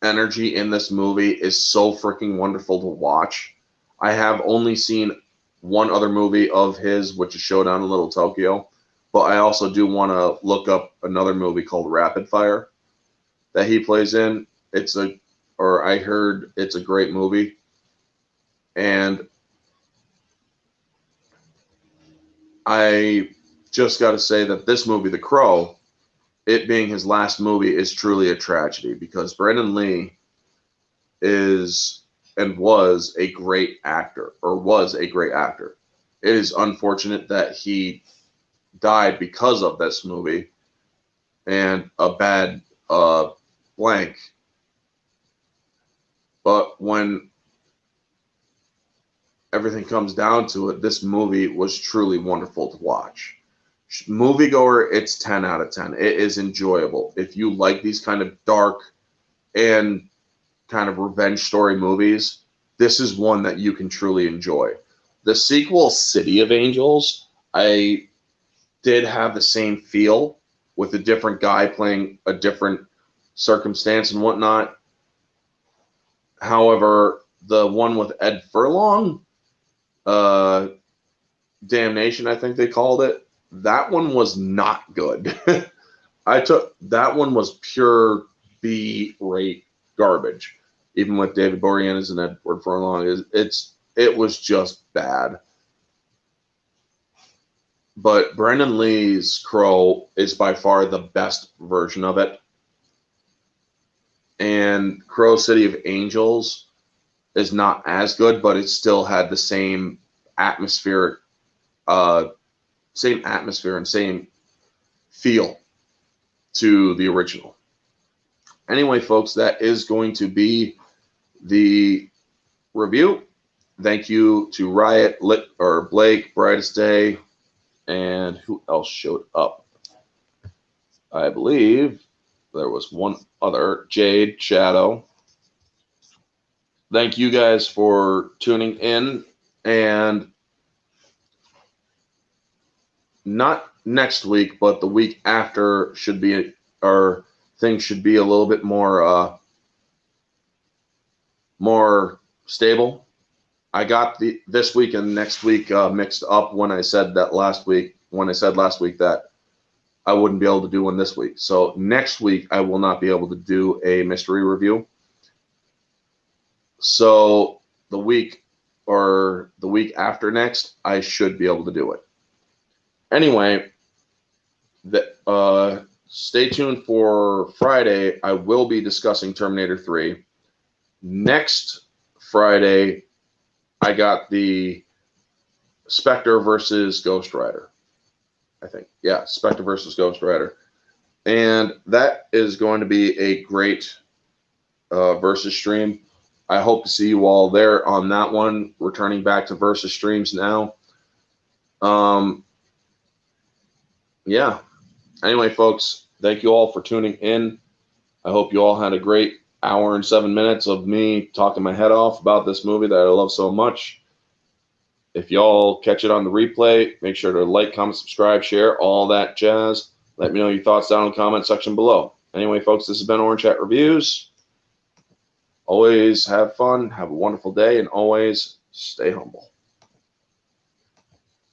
energy in this movie is so freaking wonderful to watch. I have only seen one other movie of his, which is Showdown in Little Tokyo, but I also do want to look up another movie called Rapid Fire that he plays in. I heard it's a great movie. And I just got to say that this movie, The Crow, it being his last movie, is truly a tragedy, because Brandon Lee is and was a great actor, or was a great actor. It is unfortunate that he died because of this movie and a bad blank. But when everything comes down to it, this movie was truly wonderful to watch. Moviegoer, it's 10 out of 10. It is enjoyable. If you like these kind of dark and kind of revenge story movies, this is one that you can truly enjoy. The sequel, City of Angels, I did have the same feel with a different guy playing a different circumstance and whatnot. However, the one with Ed Furlong, Damnation, I think they called it, that one was not good. That one was pure B-rate garbage. Even with David Boreanaz and Edward Furlong, it was just bad. But Brendan Lee's Crow is by far the best version of it. And Crow City of Angels is not as good, but it still had the same atmosphere and same feel to the original. Anyway, folks, that is going to be the review. Thank you to Riot, Blake, Brightest Day, and who else showed up? I believe there was one other, Jade, Shadow. Thank you guys for tuning in, and not next week, but the week after should be, or things should be a little bit more stable. I got this week and next week mixed up when I said last week that I wouldn't be able to do one this week. So next week I will not be able to do a mystery review. So the week after next, I should be able to do it. Anyway, stay tuned for Friday. I will be discussing Terminator 3. Next Friday, I got the Spectre versus Ghost Rider, I think. Yeah, Spectre versus Ghost Rider. And that is going to be a great versus stream. I hope to see you all there on that one. Returning back to versus streams now. Yeah. Anyway, folks, thank you all for tuning in. I hope you all had a great hour and 7 minutes of me talking my head off about this movie that I love so much. If y'all catch it on the replay, make sure to like, comment, subscribe, share, all that jazz. Let me know your thoughts down in the comment section below. Anyway, folks, this has been Orange Hat Reviews. Always have fun, have a wonderful day, and always stay humble.